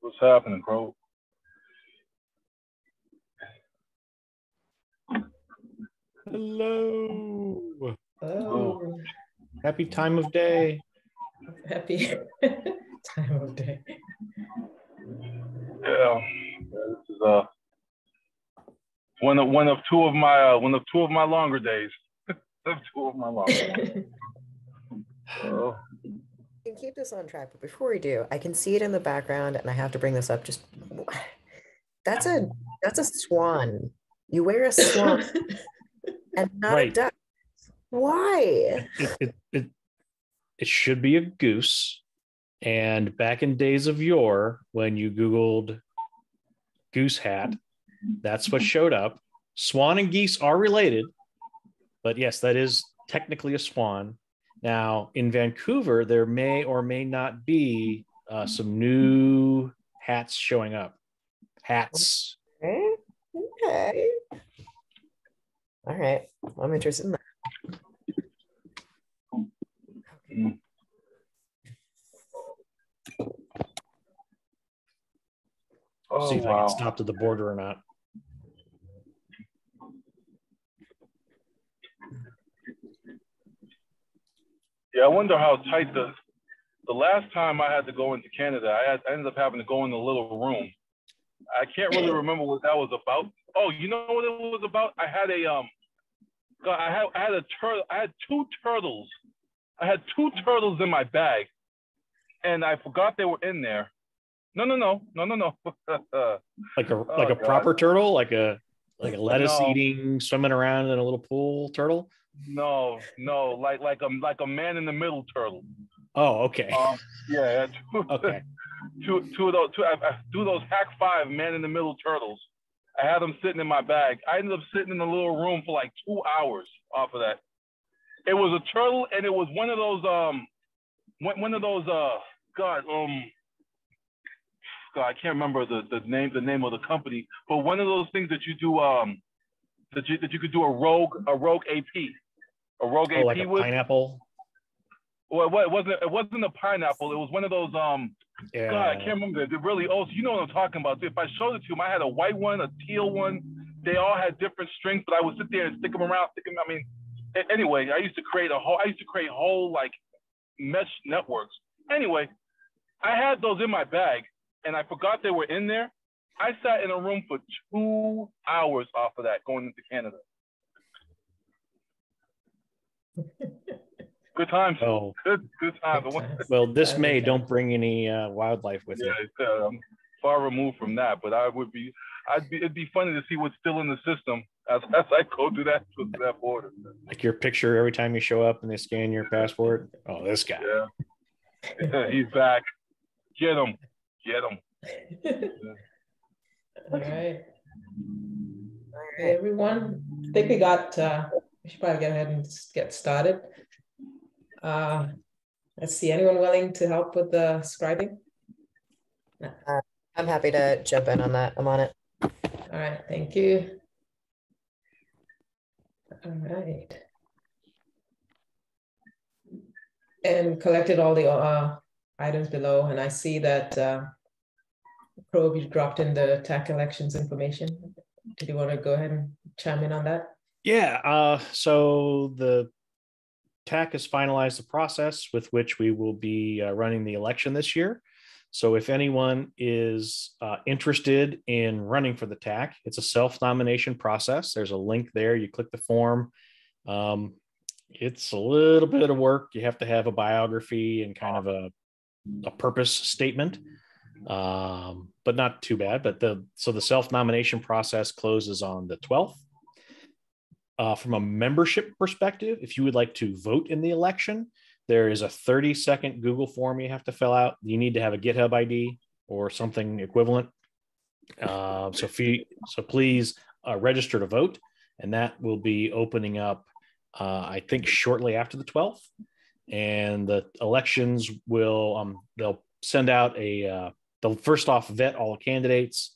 What's happening, bro? Hello. Oh, Happy time of day. happy time of day. Yeah, this is one of two of my longer days. Two of my longer days. So, We can keep this on track, but before we do, I can see it in the background, and I have to bring this up. Just that's a swan. You wear a swan and not a duck. Why? It should be a goose. And back in days of yore, when you Googled goose hat, that's what showed up. Swan and geese are related, but yes, that is technically a swan. Now, in Vancouver, there may or may not be some new hats showing up. Hats. Okay. All right. I'm interested in that. Oh, see if I can stop to the border or not. Yeah, I wonder how tight the last time I had to go into Canada, I ended up having to go in a little room. I can't really remember what that was about. Oh, you know what it was about? I had two turtles. I had two turtles in my bag, and I forgot they were in there. No. Like a proper turtle, like a lettuce eating, swimming around in a little pool turtle. No, like a man in the middle turtle. Oh, okay. Yeah. Okay. Two of those Hack 5 man in the middle turtles. I had them sitting in my bag. I ended up sitting in a little room for like 2 hours off of that. It was a turtle, and it was one of those I can't remember the name of the company, but one of those things that you do that you could do a rogue AP. A rogue AP like a with pineapple. Well, it wasn't a pineapple. It was one of those yeah. God, I can't remember. They're really old. So you know what I'm talking about. If I showed it to them, I had a white one, a teal one. They all had different strings, but I would sit there and stick them around. Anyway, I used to create whole like mesh networks. Anyway, I had those in my bag, and I forgot they were in there. I sat in a room for 2 hours off of that going into Canada. Good times. Oh, good times. Well, this May, don't bring any wildlife with you. I'm far removed from that, but it'd be funny to see what's still in the system as I go through that border. Like your picture every time you show up and they scan your passport. Oh, this guy. Yeah. He's back. Get him. All right. Hey, everyone. I think we should probably get ahead and get started. Let's see, anyone willing to help with the scribing? I'm happy to jump in on that. I'm on it. All right, thank you. All right. And collected all the items below, and I see that Probe, you dropped in the TAC elections information. Did you want to go ahead and chime in on that? Yeah, so the TAC has finalized the process with which we will be running the election this year. So if anyone is interested in running for the TAC, it's a self-nomination process. There's a link there. You click the form. It's a little bit of work. You have to have a biography and kind of a purpose statement, but not too bad. But the self-nomination process closes on the 12th. From a membership perspective, if you would like to vote in the election, there is a 30-second Google form you have to fill out. You need to have a GitHub ID or something equivalent. So please register to vote, and that will be opening up, I think, shortly after the 12th. And the elections will they'll send out they'll first off vet all the candidates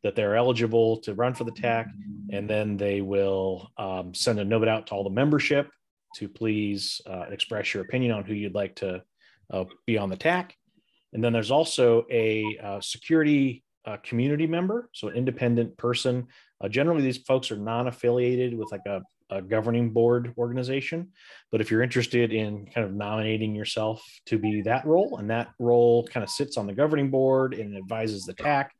that they're eligible to run for the TAC, and then they will send a note out to all the membership to please express your opinion on who you'd like to be on the TAC. And then there's also a security community member, so an independent person. Generally, these folks are non-affiliated with like a governing board organization. But if you're interested in kind of nominating yourself to be that role, and that role kind of sits on the governing board and advises the TAC.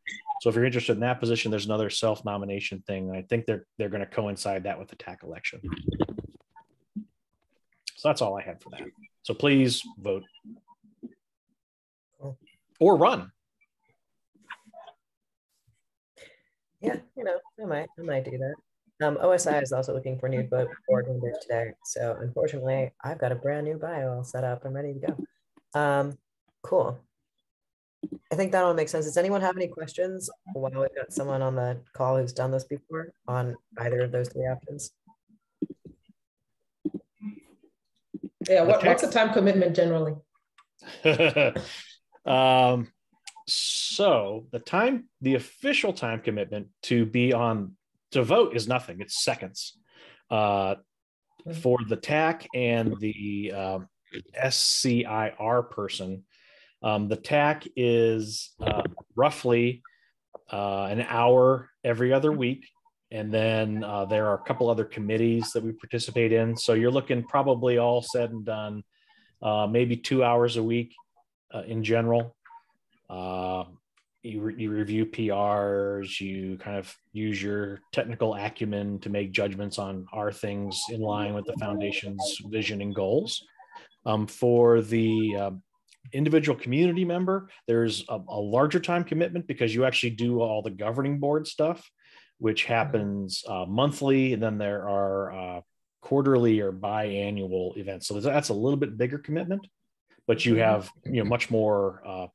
So if you're interested in that position, there's another self-nomination thing. And I think they're going to coincide that with the TAC election. So that's all I had for that. So please vote or run. Yeah, I might do that. OSI is also looking for new board members today. So unfortunately, I've got a brand new bio all set up. I'm ready to go. Cool. I think that all makes sense. Does anyone have any questions while we've got someone on the call who's done this before on either of those three options? Yeah, what's the time commitment generally? So the official time commitment to vote is nothing. It's seconds. For the TAC and the SCIR person, the TAC is roughly an hour every other week. And then there are a couple other committees that we participate in. So you're looking probably all said and done, maybe 2 hours a week in general. You review PRs, you kind of use your technical acumen to make judgments on are things in line with the foundation's vision and goals. For the individual community member, there's a larger time commitment because you actually do all the governing board stuff, which happens monthly, and then there are quarterly or biannual events. So that's a little bit bigger commitment, but you have much more.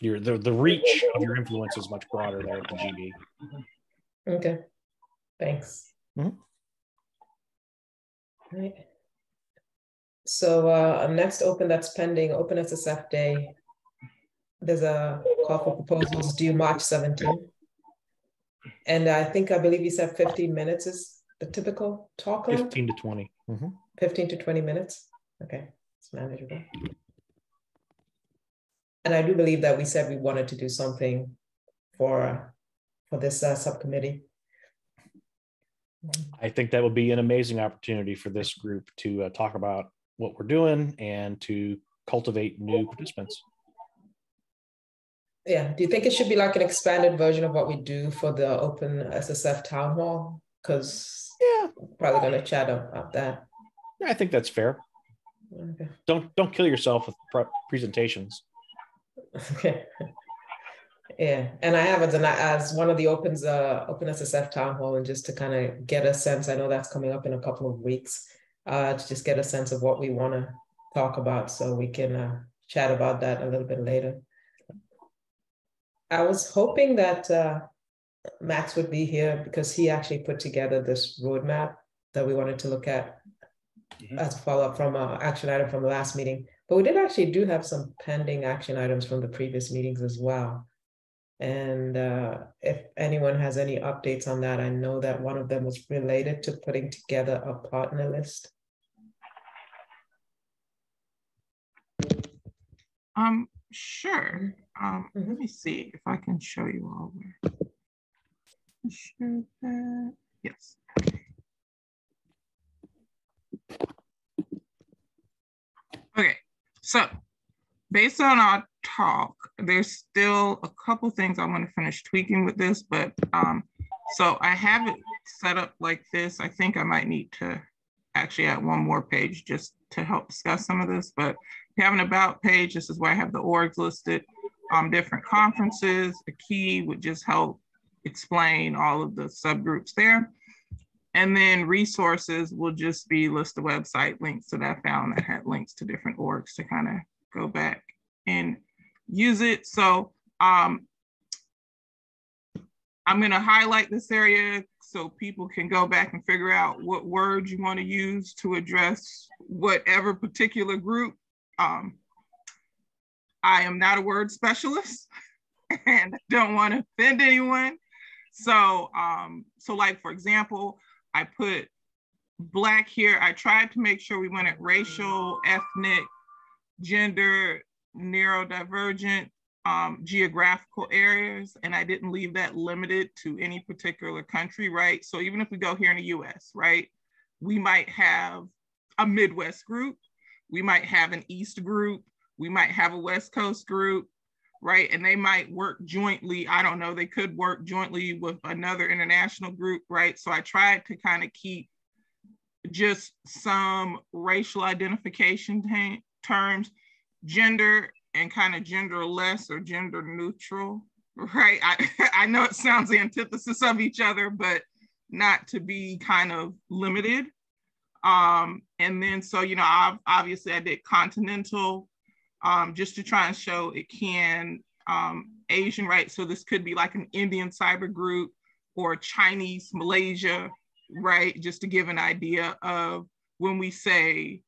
The reach of your influence is much broader there at the GB. Okay, thanks. Mm-hmm. All right. So next open that's pending, Open SSF Day. There's a call for proposals due March 17th. And I believe you said 15 minutes is the typical talk length? 15 to 20. Mm-hmm. 15 to 20 minutes. Okay, it's manageable. And I do believe that we said we wanted to do something for this subcommittee. I think that would be an amazing opportunity for this group to talk about what we're doing and to cultivate new participants. Yeah, do you think it should be like an expanded version of what we do for the Open SSF Town Hall? Because we're probably going to chat about that. Yeah, I think that's fair. Okay. Don't kill yourself with presentations. Okay. Yeah, and I have it as one of the Open SSF Town Hall, and just to kind of get a sense, I know that's coming up in a couple of weeks, to just get a sense of what we want to talk about, so we can chat about that a little bit later. I was hoping that Max would be here because he actually put together this roadmap that we wanted to look at as a follow-up from an action item from the last meeting. But we do have some pending action items from the previous meetings as well. And if anyone has any updates on that, I know that one of them was related to putting together a partner list. Sure. Let me see if I can show you all where. Yes. Okay, so based on our talk, there's still a couple things I want to finish tweaking with this, but so I have it set up like this. I think I might need to actually add one more page just to help discuss some of this, but if you have an about page, this is where I have the orgs listed, different conferences. The key would just help explain all of the subgroups there. And then resources will just be list of website links that I found that had links to different orgs to kind of go back and use it. So I'm going to highlight this area so people can go back and figure out what words you want to use to address whatever particular group. I am not a word specialist and don't want to offend anyone. So, like, for example, I put Black here. I tried to make sure we went at racial, ethnic, gender, neurodivergent geographical areas, and I didn't leave that limited to any particular country, right? So even if we go here in the US, right, we might have a Midwest group, we might have an East group, we might have a West Coast group, right? And they might work jointly. I don't know, they could work jointly with another international group, right? So I tried to kind of keep just some racial identification terms, gender and kind of genderless or gender neutral, right? I know it sounds the antithesis of each other, but not to be kind of limited. And then, so, you know, obviously I did continental, just to try and show it can, Asian, right? So this could be like an Indian cyber group or Chinese, Malaysia, right? Just to give an idea of when we say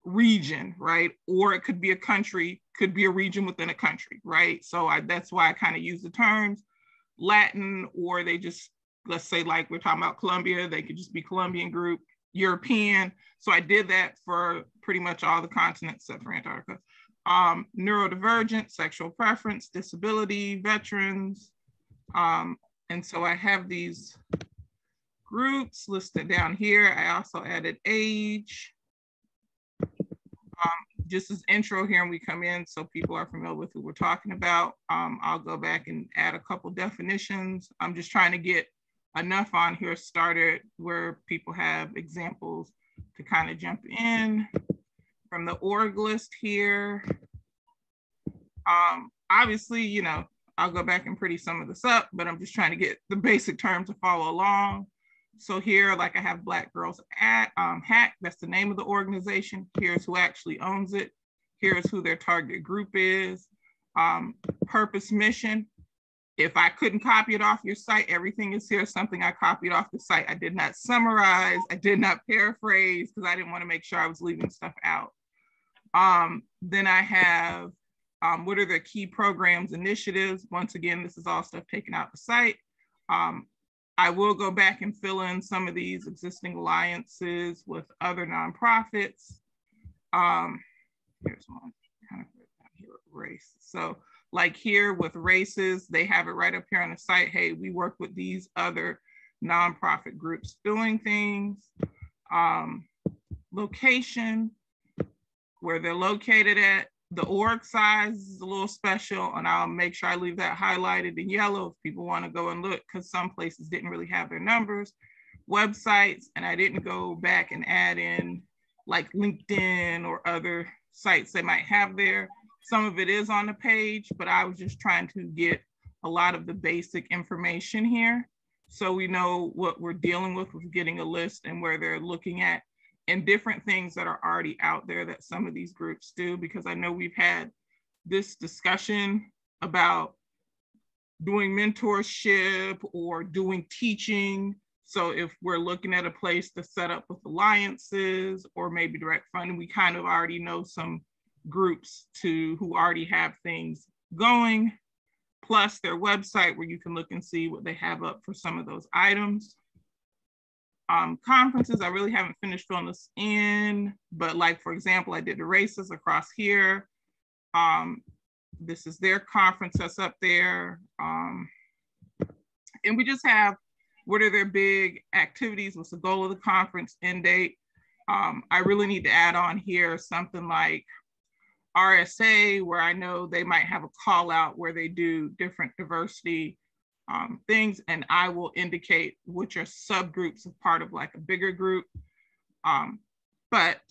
region, right? Or it could be a country, could be a region within a country, right? So that's why I kind of use the terms Latin, or they just, let's say like we're talking about Colombia, they could just be Colombian group, European. So I did that for pretty much all the continents except for Antarctica. Neurodivergent, sexual preference, disability, veterans. And so I have these groups listed down here. I also added age. Just as intro here, and we come in so people are familiar with who we're talking about. I'll go back and add a couple definitions. I'm just trying to get enough on here started where people have examples to kind of jump in. From the org list here, obviously, you know, I'll go back and pretty some of this up, but I'm just trying to get the basic terms to follow along. So here, like I have Black Girls Hack, that's the name of the organization. Here's who actually owns it. Here's who their target group is. Purpose, mission. If I couldn't copy it off your site, everything is here, something I copied off the site. I did not summarize, I did not paraphrase, because I didn't want to make sure I was leaving stuff out. Then I have, what are the key programs, initiatives? Once again, this is all stuff taken out the site. I will go back and fill in some of these existing alliances with other nonprofits. Here's one, kind of here with race. So like here with races, they have it right up here on the site. Hey, we work with these other nonprofit groups doing things. Location, where they're located at. The org size is a little special, and I'll make sure I leave that highlighted in yellow if people want to go and look, because some places didn't really have their numbers. Websites, and I didn't go back and add in like LinkedIn or other sites they might have there. Some of it is on the page, but I was just trying to get a lot of the basic information here so we know what we're dealing with getting a list and where they're looking at, and different things that are already out there that some of these groups do, because I know we've had this discussion about doing mentorship or doing teaching. So if we're looking at a place to set up with alliances or maybe direct funding, we kind of already know some groups who already have things going, plus their website where you can look and see what they have up for some of those items. Conferences, I really haven't finished filling this in, but like, for example, I did the races across here. This is their conference that's up there. And we just have, what are their big activities? What's the goal of the conference, end date? I really need to add on here something like RSA, where I know they might have a call out where they do different diversity things, and I will indicate which are subgroups of part of like a bigger group. But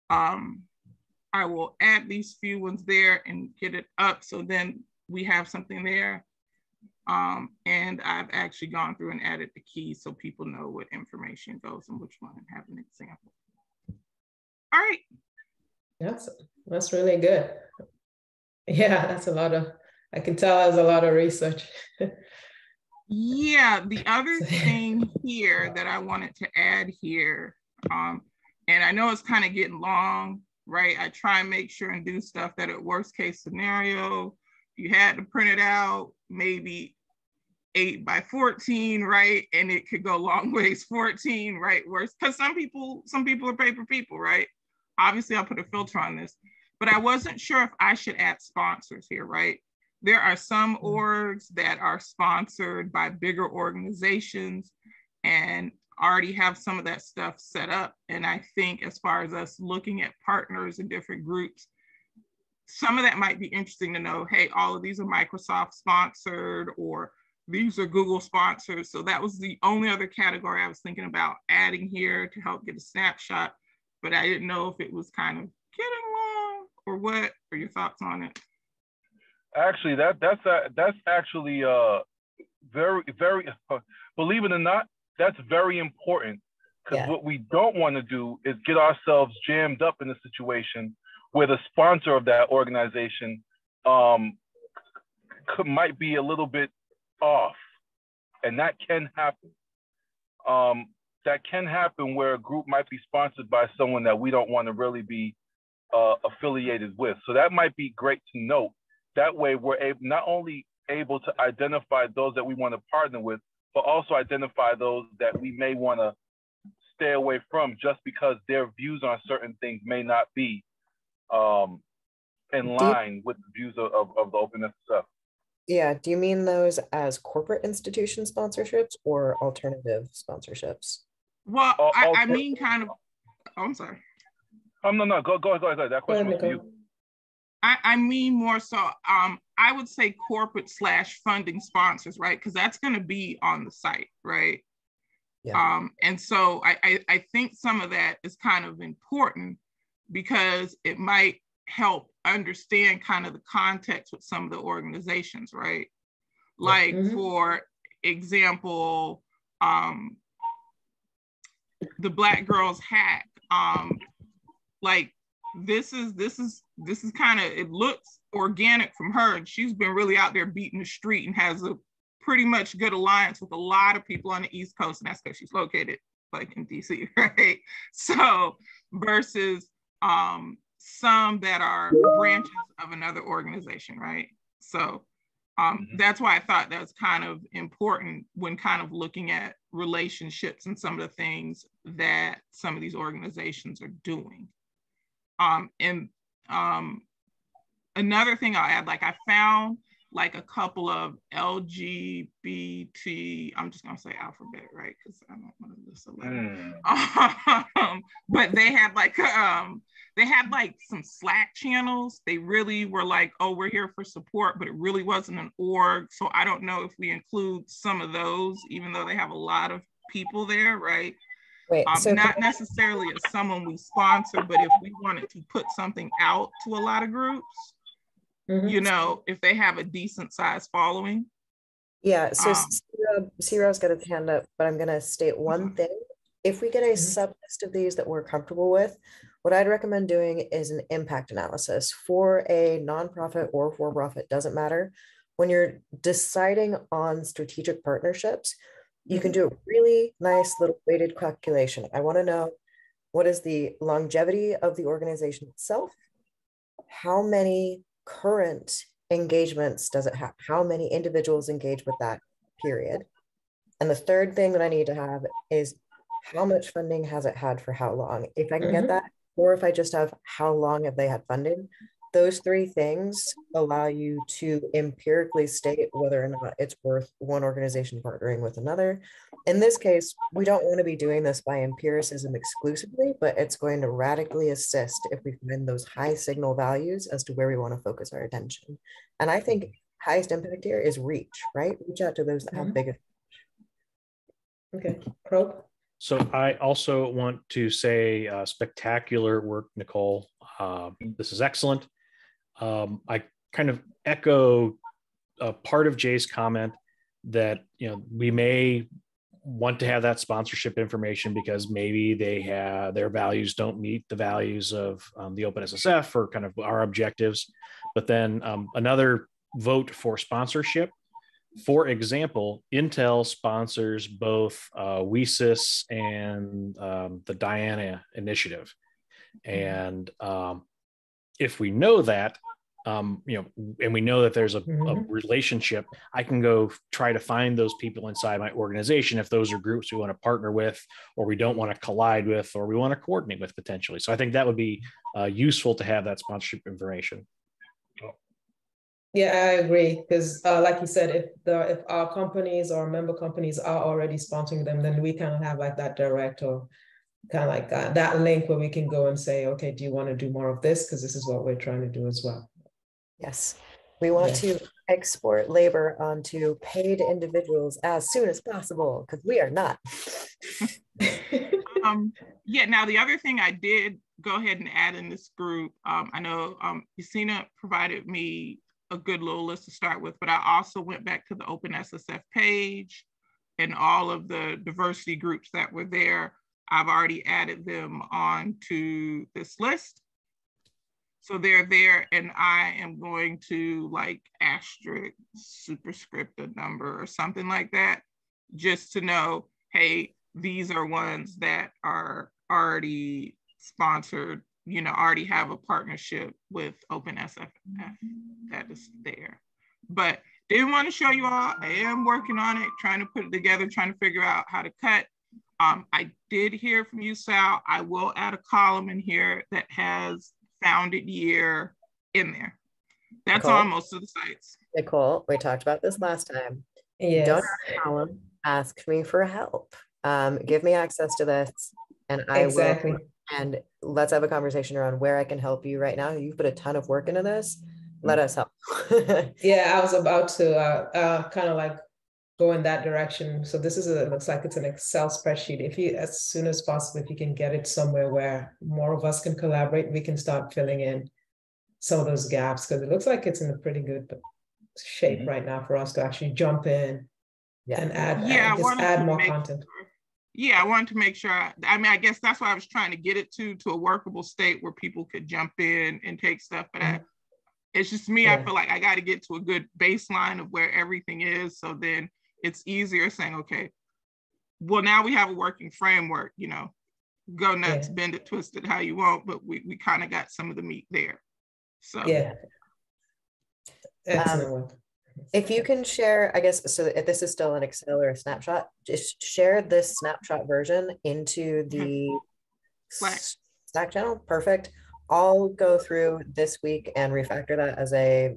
I will add these few ones there and get it up so then we have something there. And I've actually gone through and added the keys so people know what information goes and which one, and have an example. All right. That's really good. Yeah, that's a lot of, I can tell there's a lot of research. Yeah, the other thing here that I wanted to add here, and I know it's kind of getting long, right? I try and make sure and do stuff that at worst case scenario, you had to print it out, maybe 8 by 14, right? And it could go long ways, 14, right? Worse, because some people are paper people, right? Obviously, I'll put a filter on this. but I wasn't sure if I should add sponsors here, right? There are some orgs that are sponsored by bigger organizations and already have some of that stuff set up. And I think as far as us looking at partners in different groups, some of that might be interesting to know, hey, all of these are Microsoft sponsored, or these are Google sponsored. So that was the only other category I was thinking about adding here to help get a snapshot, but I didn't know if it was kind of getting long or what, or your thoughts on it. Actually, that's actually very, believe it or not, that's very important, because what we don't want to do is get ourselves jammed up in a situation where the sponsor of that organization might be a little bit off, and that can happen. That can happen where a group might be sponsored by someone that we don't want to really be affiliated with. So that might be great to note. That way we're not only able to identify those that we want to partner with, but also identify those that we may want to stay away from, just because their views on certain things may not be in line with the views of the openness stuff. Yeah, do you mean those as corporate institution sponsorships or alternative sponsorships? Well, I mean kind of, oh, I'm sorry. No, go ahead. That question was for you. I mean more so, I would say corporate / funding sponsors, right? Because that's going to be on the site, right? Yeah. And so I think some of that is kind of important, because it might help understand kind of the context with some of the organizations, right? Like, for example, the Black Girls Hack, like, this is kind of, it looks organic from her, and she's been really out there beating the street and has a pretty much good alliance with a lot of people on the East Coast, and that's because she's located like in DC, right? So versus some that are branches of another organization, right? So that's why I thought that was kind of important when kind of looking at relationships and some of the things that some of these organizations are doing. Another thing I'll add, like I found like a couple of LGBT, I'm just gonna say alphabet, right? Because I don't want to list a letter. But they had like some Slack channels. They really were like, oh, we're here for support, but it really wasn't an org. So I don't know if we include some of those, even though they have a lot of people there, right? Wait, so not necessarily as someone we sponsor, but if we wanted to put something out to a lot of groups, you know, if they have a decent sized following. Yeah, so C-Ro's got his hand up, but I'm gonna state one thing. If we get a sub list of these that we're comfortable with, what I'd recommend doing is an impact analysis for a nonprofit or for-profit, doesn't matter. When you're deciding on strategic partnerships, you can do a really nice little weighted calculation. I want to know, what is the longevity of the organization itself? How many current engagements does it have? How many individuals engage with that period? And the third thing that I need to have is, how much funding has it had for how long? If I can get that, or if I just have how long have they had funding, those three things allow you to empirically state whether or not it's worth one organization partnering with another. In this case, we don't want to be doing this by empiricism exclusively, but it's going to radically assist if we find those high signal values as to where we want to focus our attention. And I think highest impact here is reach, right? Reach out to those that have biggest. Okay, Crow. So I also want to say spectacular work, Nicole. This is excellent. I kind of echo part of Jay's comment that, you know, we may want to have that sponsorship information because maybe they have, their values don't meet the values of the OpenSSF or kind of our objectives. But then another vote for sponsorship. For example, Intel sponsors both WESIS and the Diana Initiative. And if we know that, and we know that there's a relationship, I can go try to find those people inside my organization if those are groups we want to partner with, or we don't want to collide with, or we want to coordinate with potentially. So I think that would be useful to have that sponsorship information. Yeah, I agree, because like you said, if our companies or member companies are already sponsoring them, then we kind of have like that direct or kind of like that link where we can go and say, okay, do you want to do more of this? Because this is what we're trying to do as well. Yes, we want to export labor onto paid individuals as soon as possible, because we are not. Yeah, now the other thing I did go ahead and add in this group, I know Yasina provided me a good little list to start with, but I also went back to the Open SSF page and all of the diversity groups that were there. I've already added them onto this list. So they're there, and I am going to like asterisk superscript a number or something like that, just to know, hey, these are ones that are already sponsored, already have a partnership with Open SFF that is there. But didn't want to show you all, I am working on it, trying to put it together, trying to figure out how to cut. I did hear from you, Sal. I will add a column in here that has founded year in there. That's Nicole, on most of the sites. Nicole, we talked about this last time. Yes. Don't ask a column, ask me for help. Give me access to this, and I will. And let's have a conversation around where I can help you right now. You've put a ton of work into this. Let us help. Yeah, I was about to kind of like go in that direction. So this is it looks like it's an Excel spreadsheet. If you, as soon as possible, if you can get it somewhere where more of us can collaborate, we can start filling in some of those gaps, because it looks like it's in a pretty good shape right now for us to actually jump in and add more content. Yeah, I wanted to make sure, I guess that's why I was trying to get it to a workable state where people could jump in and take stuff, but it's just me, I feel like I got to get to a good baseline of where everything is, so then it's easier saying, okay, well, now we have a working framework, go nuts, bend it, twist it how you want, but we kind of got some of the meat there. So excellent. If you can share, I guess, so if this is still an Excel or a snapshot, just share this snapshot version into the Slack channel. Perfect. I'll go through this week and refactor that as a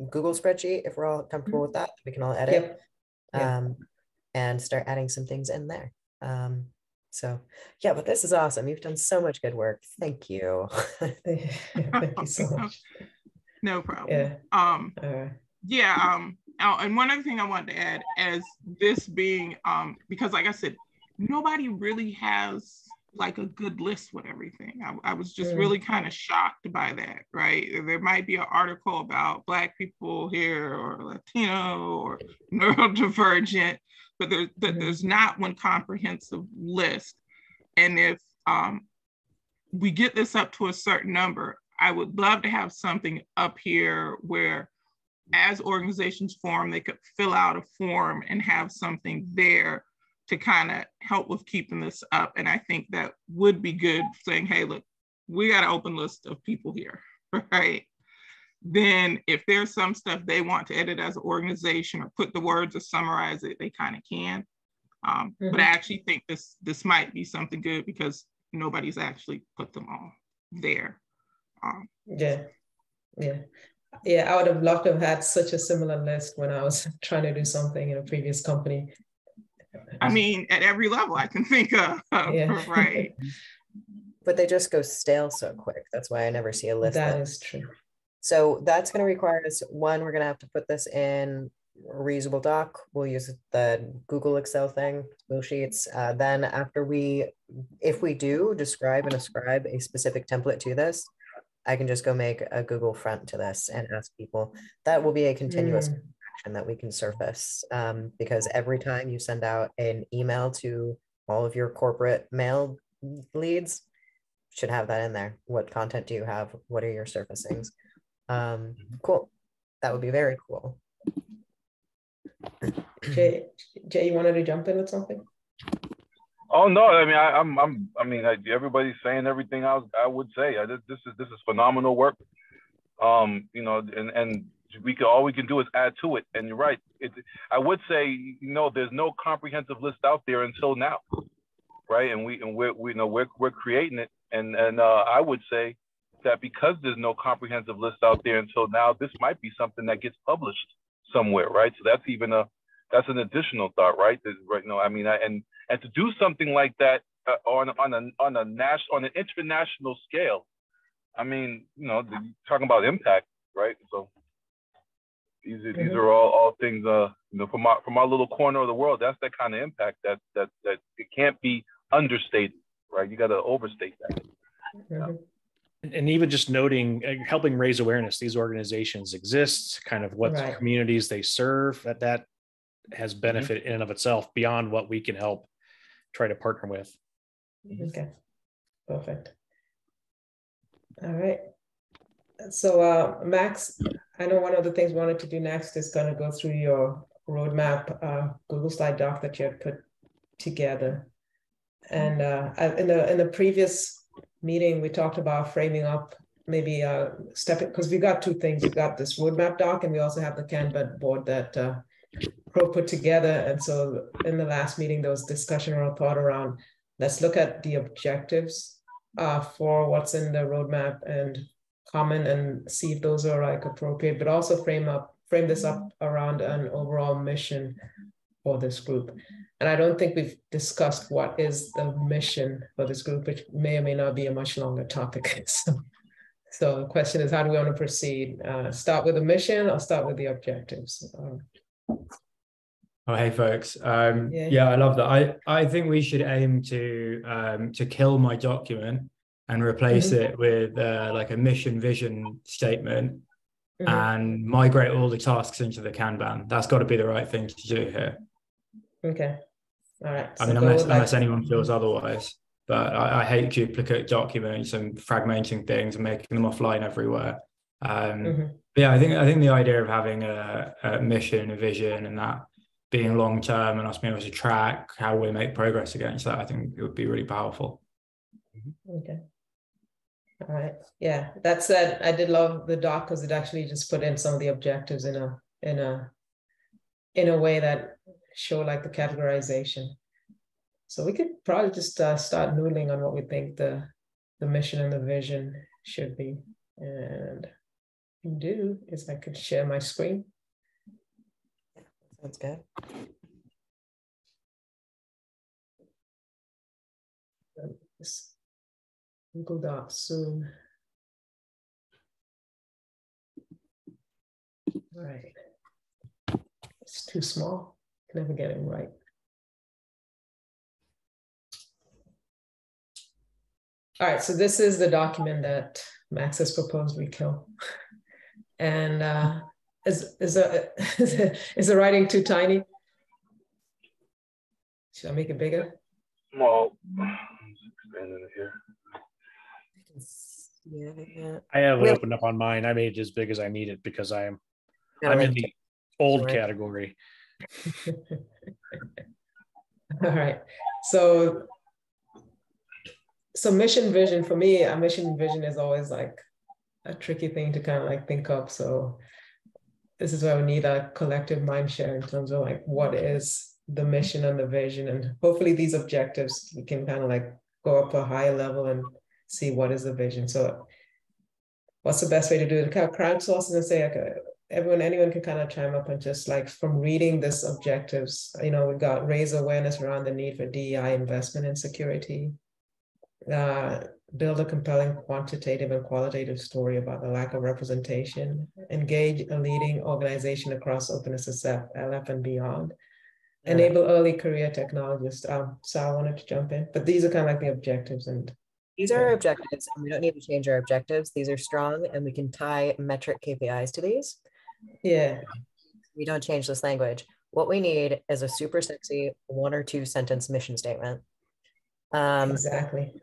Google spreadsheet. If we're all comfortable with that, we can all edit and start adding some things in there. So yeah, but this is awesome. You've done so much good work. Thank you. Thank you so much. No problem. And one other thing I wanted to add, as this being, because like I said, nobody really has like a good list with everything. I was just really kind of shocked by that, right? There might be an article about Black people here or Latino or neurodivergent, but there's not one comprehensive list. And if we get this up to a certain number, I would love to have something up here where as organizations form, they could fill out a form and have something there to kind of help with keeping this up. And I think that would be good, saying, hey, look, we got an open list of people here, right? Then if there's some stuff they want to edit as an organization or put the words or summarize it, they kind of can. But I actually think this might be something good because nobody's actually put them all there. I would have loved to have had such a similar list when I was trying to do something in a previous company. I mean, at every level I can think of, right? But they just go stale so quick. That's why I never see a list. That is true. So that's going to require us, one, we're going to have to put this in a reusable doc. We'll use the Google Excel thing, Google Sheets. Then after if we do describe and ascribe a specific template to this, I can just go make a Google front to this and ask people. That will be a continuous action that we can surface, because every time you send out an email to all of your corporate mail leads, should have that in there. What content do you have? What are your surfacings? Cool. That would be very cool. Jay, you wanted to jump in with something? Oh no! I mean, everybody's saying everything I would say. This is phenomenal work. You know, and all we can do is add to it. And you're right. I would say, you know, there's no comprehensive list out there until now, right? And we're creating it. And I would say that because there's no comprehensive list out there until now, this might be something that gets published somewhere, right? So that's an additional thought, right? Right. No, I mean, and to do something like that on an international scale, I mean, you know, talking about impact, right? So these are all things, you know, from our little corner of the world. That's that kind of impact that it can't be understated, right? You got to overstate that. Mm-hmm. And even just noting, helping raise awareness, these organizations exist, kind of what communities they serve, that has benefit in and of itself beyond what we can help try to partner with. Okay, perfect. All right. So Max, I know one of the things we wanted to do next is going to go through your roadmap, Google slide doc that you had put together. And in the previous meeting, we talked about framing up maybe stepping, because we got two things. We got this roadmap doc, and we also have the Kanban board that Pro put together. And so in the last meeting, there was discussion or thought around, let's look at the objectives for what's in the roadmap and comment and see if those are like appropriate, but also frame this up around an overall mission for this group. And I don't think we've discussed what is the mission for this group, which may or may not be a much longer topic. So the question is, how do we want to proceed? Start with the mission or start with the objectives? Oh, hey folks. Yeah, I love that. I think we should aim to kill my document and replace it with like a mission vision statement and migrate all the tasks into the Kanban. That's got to be the right thing to do here. Okay. All right. I mean, unless anyone feels otherwise, but I hate duplicate documents and fragmenting things and making them offline everywhere. Yeah, I think the idea of having a mission, a vision, and that being long term and us being able to track how we make progress against that, I think it would be really powerful. Okay. All right. Yeah. That said, I did love the doc because it actually just put in some of the objectives in a way that show like the categorization. So we could probably just start noodling on what we think the mission and the vision should be. And what I can do is I could share my screen. Sounds good. Google Docs soon. All right. It's too small. Can never get it right. All right, so this is the document that Max has proposed we kill. And is the writing too tiny? Should I make it bigger? Well, expanding it here. Yeah. I have it opened up on mine. I made it as big as I need it because I'm in the old category. All right. So mission vision for me, a mission vision is always like a tricky thing to kind of like think of. So this is where we need a collective mind share in terms of like what is the mission and the vision, and hopefully these objectives we can kind of like go up a higher level and see what is the vision. So what's the best way to do it? Kind of crowdsource and say, okay, anyone can kind of chime up and just like from reading this objectives, you know, we've got raise awareness around the need for DEI investment in security, build a compelling quantitative and qualitative story about the lack of representation, engage a leading organization across openness, LF and beyond, enable early career technologists. Sal wanted to jump in, but these are kind of like the objectives. And these are our objectives, and we don't need to change our objectives. These are strong, and we can tie metric KPIs to these. Yeah. We don't change this language. What we need is a super sexy 1 or 2 sentence mission statement. Exactly.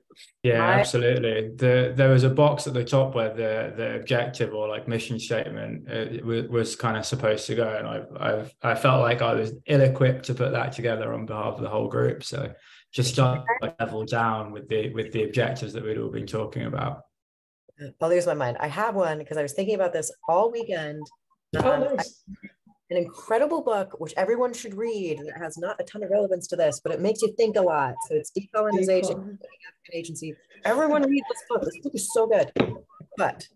Yeah, absolutely. There was a box at the top where the objective or like mission statement was kind of supposed to go, and I felt like I was ill-equipped to put that together on behalf of the whole group. So just start level down with the objectives that we'd all been talking about. I'll lose my mind. I have one because I was thinking about this all weekend. Oh, nice. An incredible book, which everyone should read. It has not a ton of relevance to this, but it makes you think a lot. So it's Decolonization Agency. Everyone read this book. This book is so good. But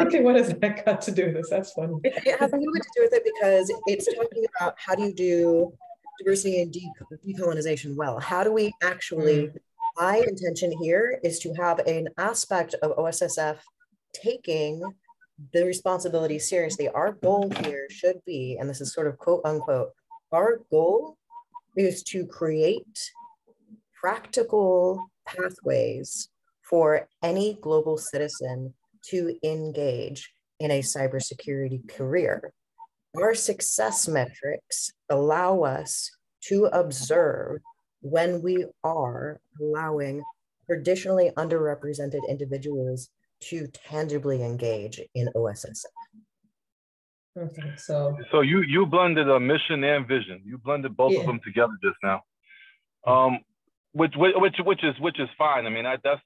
okay, what has that got to do with this? That's funny. It has a little bit to do with it because it's talking about how do you do diversity and decolonization well. How do we actually, my intention here is to have an aspect of OSSF taking the responsibility seriously. Our goal here should be, and this is sort of quote unquote, our goal is to create practical pathways for any global citizen to engage in a cybersecurity career. Our success metrics allow us to observe when we are allowing traditionally underrepresented individuals to tangibly engage in OSSF. Okay, so you blended a mission and vision. You blended both of them together just now, which is fine. I mean, that's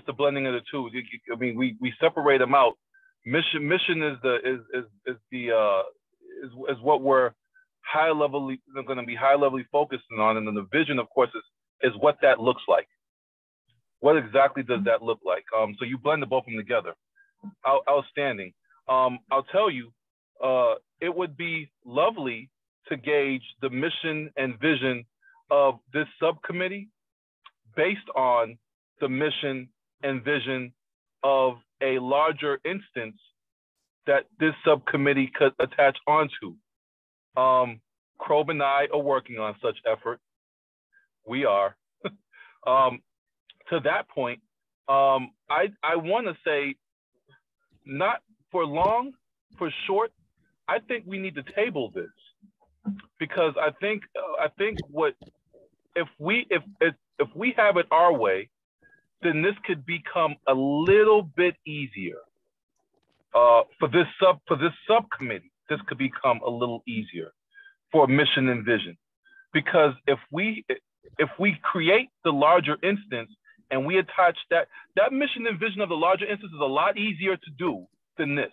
the blending of the two. I mean, we separate them out. Mission is what we're going to be high level focusing on, and then the vision, of course, is what that looks like. What exactly does that look like? So you blended both of them together. Outstanding. I'll tell you, it would be lovely to gauge the mission and vision of this subcommittee based on the mission and vision of a larger instance that this subcommittee could attach onto. Krob and I are working on such effort. We are. To that point, I want to say, not for long, for short, I think we need to table this, because I think what if we have it our way, then this could become a little bit easier for this subcommittee. This could become a little easier for mission and vision, because if we create the larger instance and we attach that mission and vision of the larger instance is a lot easier to do than this.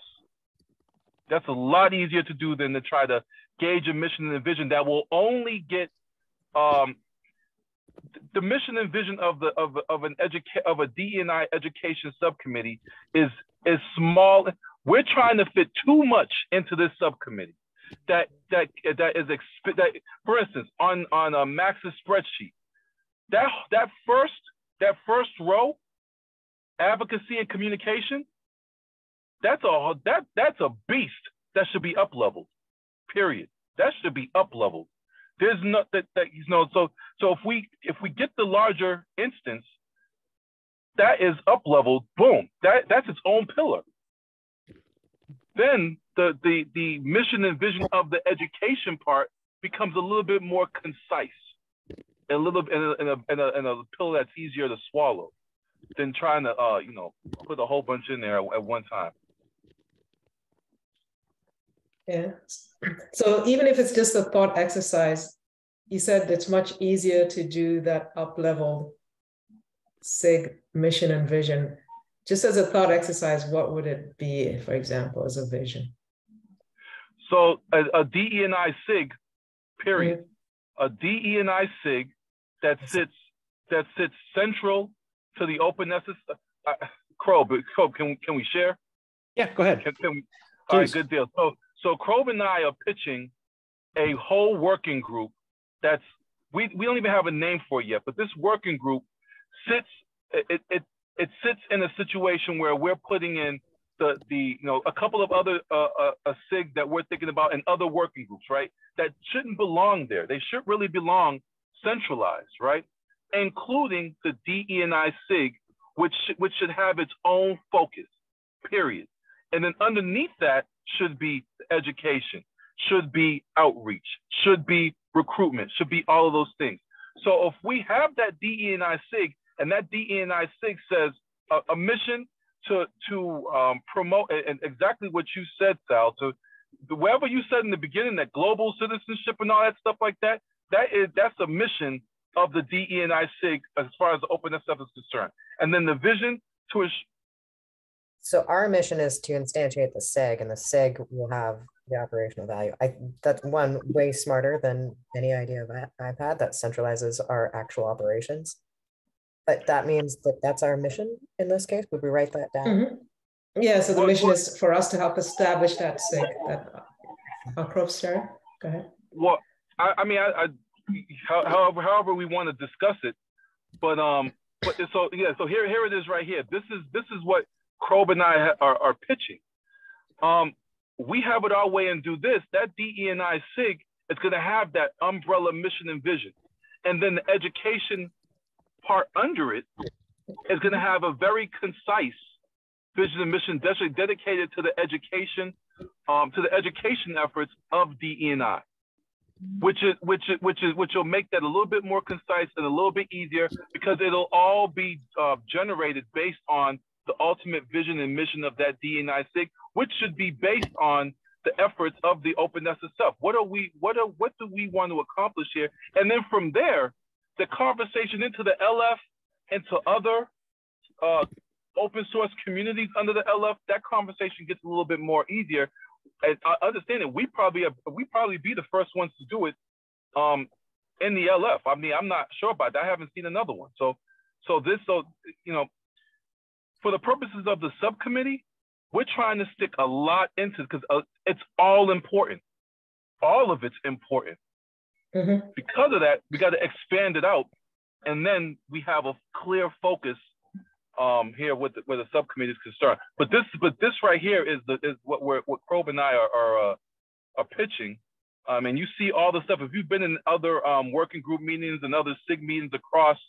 That's a lot easier to do than to try to gauge a mission and vision that will only get the mission and vision of a DE&I education subcommittee is small. We're trying to fit too much into this subcommittee. That for instance, on Max's spreadsheet, that first row, advocacy and communication, that's a beast that should be up leveled. Period. That should be up leveled. There's no so if we get the larger instance, that is up leveled. Boom. That's its own pillar. Then the mission and vision of the education part becomes a little bit more concise, a little in a pill that's easier to swallow than trying to put a whole bunch in there at one time. Yeah. So even if it's just a thought exercise, you said it's much easier to do that up-level SIG mission and vision. Just as a thought exercise, what would it be, for example, as a vision? So a DE&I SIG, period. A DE&I SIG that sits central to the openness. Krob, can we share? Yeah, go ahead. All right, good deal. So Krob and I are pitching a whole working group that's, we don't even have a name for it yet, but this working group sits in a situation where we're putting in a couple of other a SIG that we're thinking about and other working groups, right? That shouldn't belong there. They should really belong centralized, right? Including the DE&I SIG, which should have its own focus, period. And then underneath that should be education, should be outreach, should be recruitment, should be all of those things. So if we have that DE&I SIG, and that DE&I SIG says a mission to promote, and exactly what you said, Sal, to whatever you said in the beginning, that global citizenship and all that stuff like that, that's a mission of the DE&I SIG as far as the openness stuff is concerned. And then the vision So our mission is to instantiate the SIG, and the SIG will have the operational value. That's one way smarter than any idea I've had that centralizes our actual operations. But that means that that's our mission in this case. Would we write that down? Mm-hmm. Yeah, so the mission is for us to help establish that SIG. Sorry, go ahead. Well, however we want to discuss it, but so here it is right here. This is what Krob and I are pitching. We have it our way and do this. That DE&I SIG is going to have that umbrella mission and vision, and then the education part under it is going to have a very concise vision and mission dedicated to the education efforts of DE&I, which will make that a little bit more concise and a little bit easier, because it'll all be generated based on the ultimate vision and mission of that DE&I SIG, which should be based on the efforts of the openness itself. What do we want to accomplish here? And then from there, the conversation into the LF and to other open source communities under the LF, that conversation gets a little bit more easier. And I understand that we probably be the first ones to do it in the LF. I mean, I'm not sure about that. I haven't seen another one. So you know, for the purposes of the subcommittee, we're trying to stick a lot into it, because it's all important. All of it's important. Mm-hmm. Because of that, we got to expand it out, and then we have a clear focus here where the subcommittee is concerned. But this right here is what Krob and I are pitching. And you see all the stuff. If you've been in other working group meetings and other SIG meetings across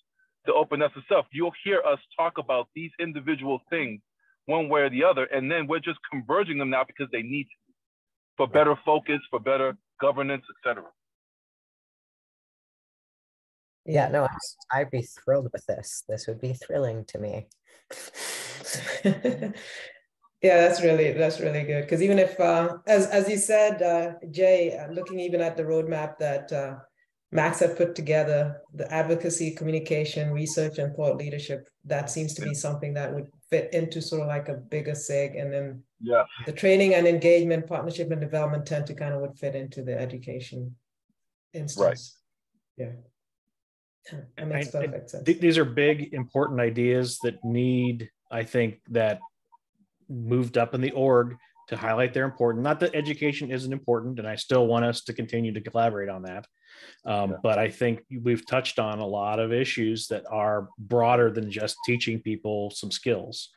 the openness itself, you'll hear us talk about these individual things one way or the other, and then we're just converging them now because they need to, for better focus, for better governance, etc. Yeah, no, I'd be thrilled with this. This would be thrilling to me. Yeah, that's really good. Because even if, as you said, Jay, looking even at the roadmap that Max had put together, the advocacy, communication, research, and thought leadership, that seems to be something that would fit into sort of like a bigger SIG. And then the training and engagement, partnership and development tend to kind of would fit into the education instance. Right. Yeah. That makes perfect sense. These are big, important ideas that need, I think, that moved up in the org to highlight they're important. Not that education isn't important, and I still want us to continue to collaborate on that. But I think we've touched on a lot of issues that are broader than just teaching people some skills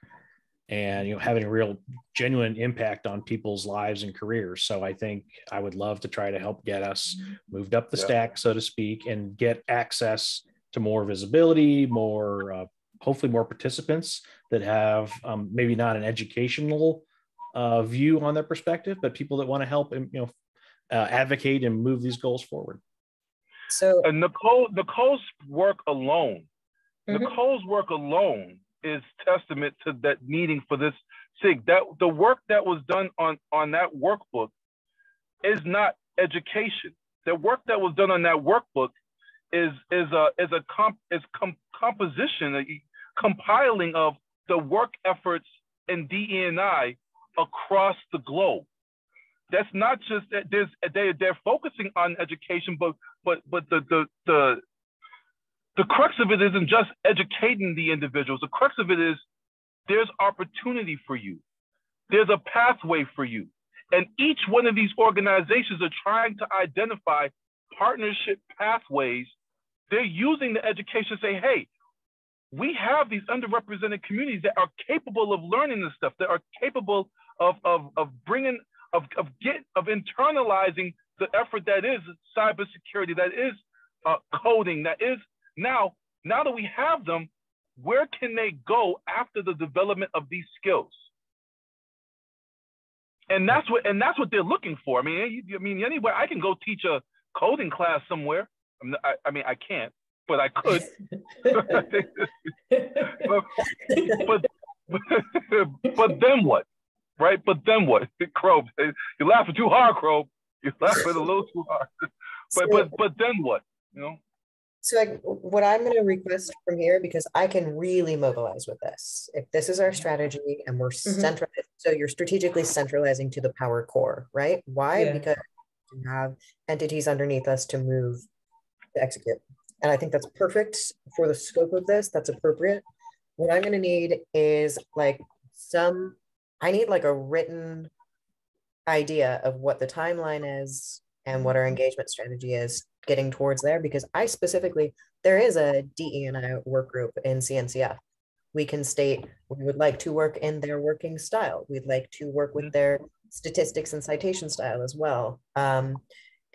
and, having a real genuine impact on people's lives and careers. So I think I would love to try to help get us moved up the stack, so to speak, and get access to more visibility, more, hopefully more participants that have maybe not an educational view on their perspective, but people that want to help and, advocate and move these goals forward. So Nicole's work alone, is testament to that needing for this SIG. That the work that was done on that workbook is not education. The work that was done on that workbook is composition, a compiling of the work efforts in DE&I across the globe. That's not just that they're focusing on education, but the crux of it isn't just educating the individuals. The crux of it is there's opportunity for you. There's a pathway for you. And each one of these organizations are trying to identify partnership pathways. They're using the education to say, hey, we have these underrepresented communities that are capable of learning this stuff, that are capable of internalizing the effort that is cybersecurity, that is coding, that is now that we have them, where can they go after the development of these skills? And that's what they're looking for. I mean, anywhere I can go teach a coding class somewhere. I can't, but I could. but then what? Right? But then what? Krob, you're laughing too hard, Krob. You're laughing a little too hard. But then what? So what I'm going to request from here, because I can really mobilize with this. If this is our strategy and we're central, so you're strategically centralizing to the power core, right? Why? Because you have entities underneath us to move, to execute. And I think that's perfect for the scope of this. That's appropriate. What I'm going to need is like I need like a written idea of what the timeline is and what our engagement strategy is getting towards there, because there is a DE&I work group in CNCF. We can state we would like to work in their working style. We'd like to work with their statistics and citation style as well. And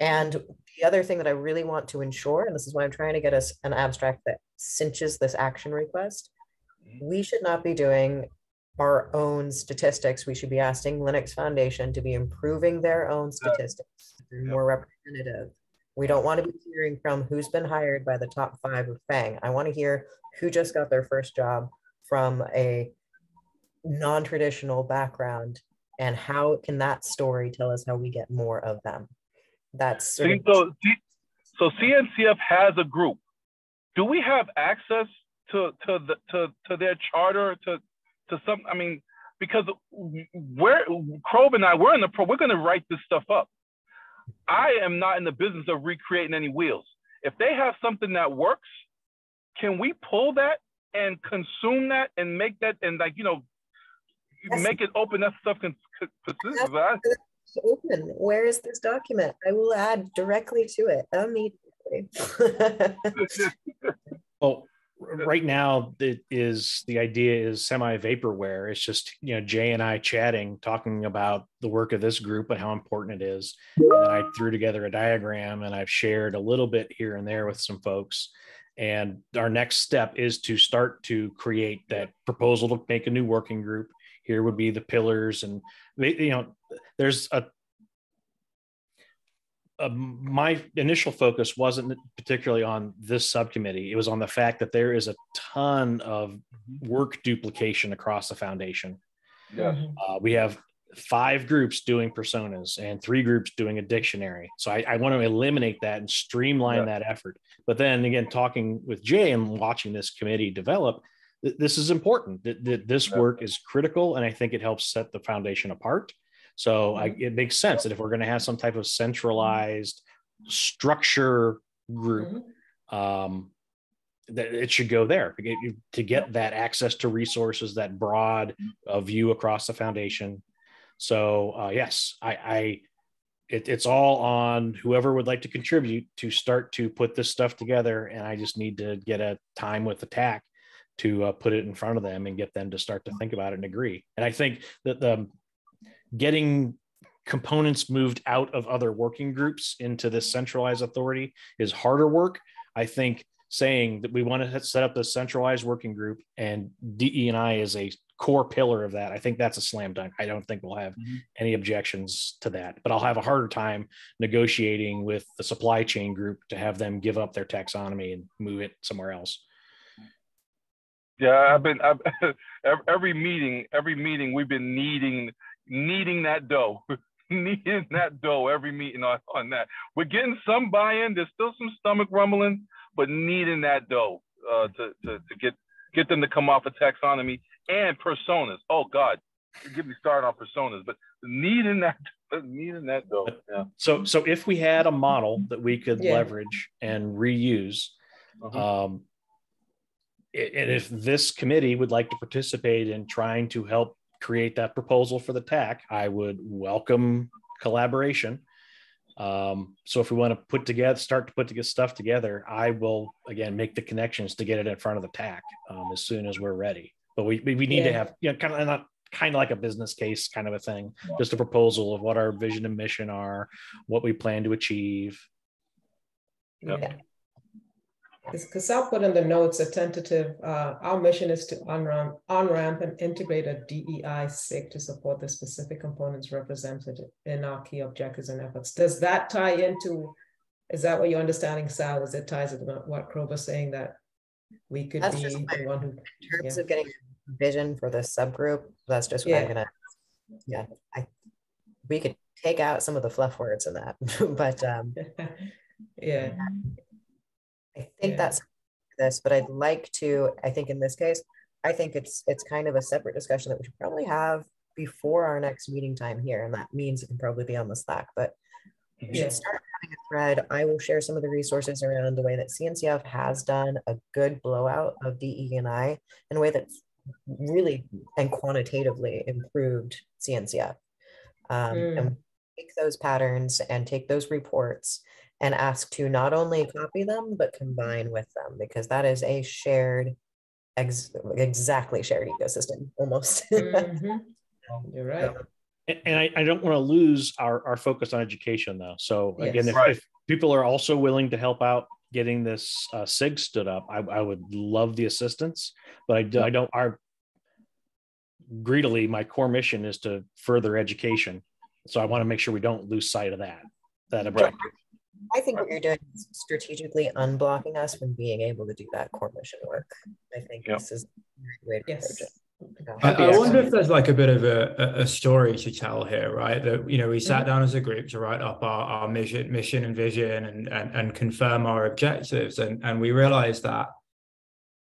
the other thing that I really want to ensure, and this is why I'm trying to get us an abstract that cinches this action request, we should not be doing our own statistics. We should be asking Linux Foundation to be improving their own statistics, more representative. We don't want to be hearing from who's been hired by the top 5 of FANG. I want to hear who just got their first job from a non-traditional background, and how can that story tell us how we get more of them. That's so CNCF has a group. Do we have access to their charter, to some, I mean, because Krob and I, we're going to write this stuff up. I am not in the business of recreating any wheels. If they have something that works, can we pull that and consume that and make that, and like, you know, make it open? That stuff can open. Where is this document? I will add directly to it immediately. Well, right now the idea is semi-vaporware. It's just, you know, Jay and I chatting, talking about the work of this group and how important it is. And then I threw together a diagram, and I've shared a little bit here and there with some folks. And our next step is to start to create that proposal to make a new working group. Here would be the pillars, and you know, there's my initial focus wasn't particularly on this subcommittee. It was on the fact that there is a ton of work duplication across the foundation. We have 5 groups doing personas and 3 groups doing a dictionary. So I want to eliminate that and streamline that effort. But then again, talking with Jay and watching this committee develop, this is important. This work is critical, and I think it helps set the foundation apart. So it makes sense that if we're going to have some type of centralized structure group, that it should go there to get that access to resources, that broad view across the foundation. So yes, it's all on whoever would like to contribute to start to put this stuff together. And I just need to get a time with the TAC to put it in front of them and get them to start to think about it and agree. And I think that getting components moved out of other working groups into this centralized authority is harder work. I think saying that we want to set up this centralized working group and DE&I is a core pillar of that, I think that's a slam dunk. I don't think we'll have any objections to that, but I'll have a harder time negotiating with the supply chain group to have them give up their taxonomy and move it somewhere else. Yeah, I've every meeting we've been needing that dough, needing that dough every meeting on that. We're getting some buy-in. There's still some stomach rumbling, but needing that dough to get them to come off of taxonomy and personas. Oh God, get me started on personas, but needing that dough. Yeah. So if we had a model that we could leverage and reuse, and if this committee would like to participate in trying to help create that proposal for the TAC, I would welcome collaboration. So if we want to start to put stuff together, I will again make the connections to get it in front of the TAC as soon as we're ready. But we need to have, you know, kind of like a business case kind of a thing, just a proposal of what our vision and mission are, what we plan to achieve. Because I'll put in the notes a tentative, our mission is to on-ramp and integrate a DEI SIG to support the specific components represented in our key objectives and efforts. Does that tie into, is that what you're understanding, Sal? Is it ties into what Krob was saying, that we could be the one who— in terms of getting vision for this subgroup, that's just what I'm gonna, we could take out some of the fluff words in that, but I think that's this, but I'd like to, I think in this case, I think it's kind of a separate discussion that we should probably have before our next meeting time here. And that means it can probably be on the Slack, but we should start having a thread. I will share some of the resources around the way that CNCF has done a good blowout of DE&I in a way that's really and quantitatively improved CNCF. And take those patterns and take those reports and ask to not only copy them, but combine with them, because that is a shared, exactly shared ecosystem almost. You're right. And I don't want to lose our focus on education though. So again, if people are also willing to help out getting this SIG stood up, I would love the assistance, but I don't, greedily, my core mission is to further education. So I want to make sure we don't lose sight of that objective. I think what you're doing is strategically unblocking us from being able to do that core mission work. I think this is a great way to approach it. I wonder if there's like a bit of a story to tell here, right? That, you know, we sat down as a group to write up our mission and vision and confirm our objectives, and we realized that,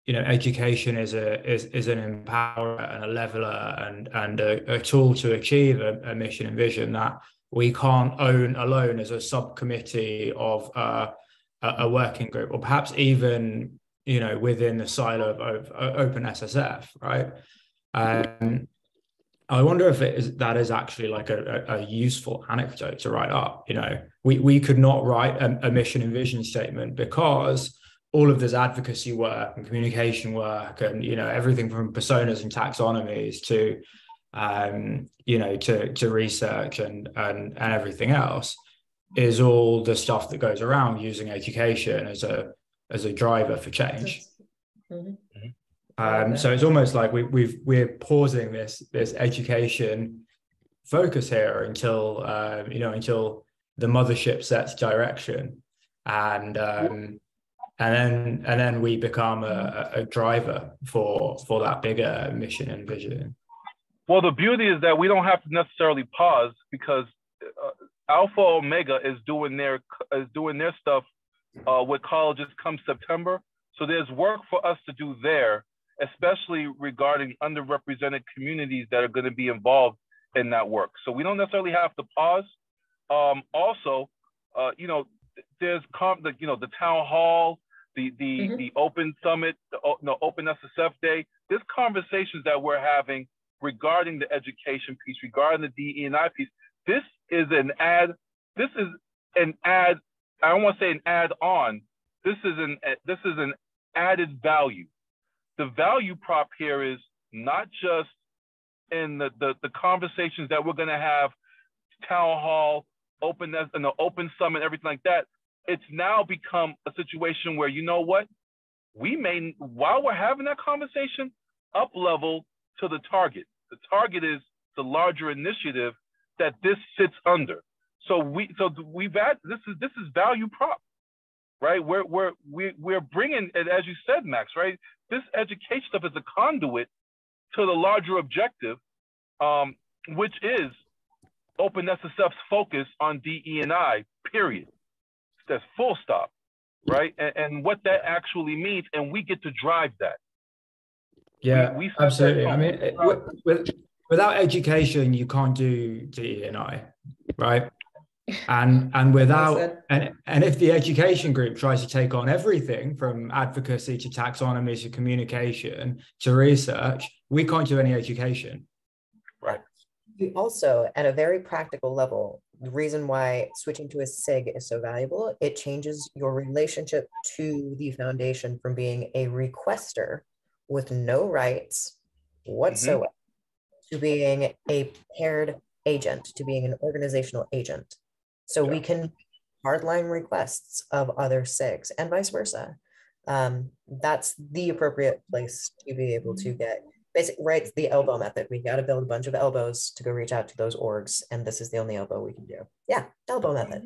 you know, education is an empowerer and a leveler and a tool to achieve a mission and vision that we can't own alone as a subcommittee of a working group, or perhaps even, you know, within the silo of Open SSF, right? I wonder if that is actually like a useful anecdote to write up. You know, we could not write a mission and vision statement because all of this advocacy work and communication work and, you know, everything from personas and taxonomies to, you know, to research and everything else is all the stuff that goes around using education as a driver for change. So it's almost like we're pausing this education focus here until you know, until the mothership sets direction, and then we become a driver for that bigger mission and vision. Well, the beauty is that we don't have to necessarily pause, because Alpha Omega is doing their stuff with colleges come September. So there's work for us to do there, especially regarding underrepresented communities that are going to be involved in that work. So we don't necessarily have to pause. Also, you know, there's the town hall, the open summit, the open SSF day. There's conversations that we're having regarding the education piece, regarding the DE&I piece. This is an add. This is an add. I don't want to say an add-on. This is an added value. The value prop here is not just in the conversations that we're going to have, town hall, open summit, everything like that. It's now become a situation where, you know what, we may, while we're having that conversation, up level to the target. The target is the larger initiative that this sits under. So we've had this is value prop, right? We're bringing it, as you said, Max, right? This education stuff is a conduit to the larger objective, which is Open SSF's focus on DE&I, period. That's full stop, right? And what that actually means, and we get to drive that. Yeah, absolutely. I mean, without education, you can't do DE&I, right? And without and if the education group tries to take on everything from advocacy to taxonomy to communication to research, we can't do any education. Right. You also, at a very practical level, the reason why switching to a SIG is so valuable, it changes your relationship to the foundation from being a requester with no rights whatsoever to being a paired agent, to being an organizational agent. So we can hardline requests of other SIGs and vice versa. That's the appropriate place to be able to get basically, right, the elbow method. We got to build a bunch of elbows to go reach out to those orgs, and this is the only elbow we can do. Yeah, elbow method.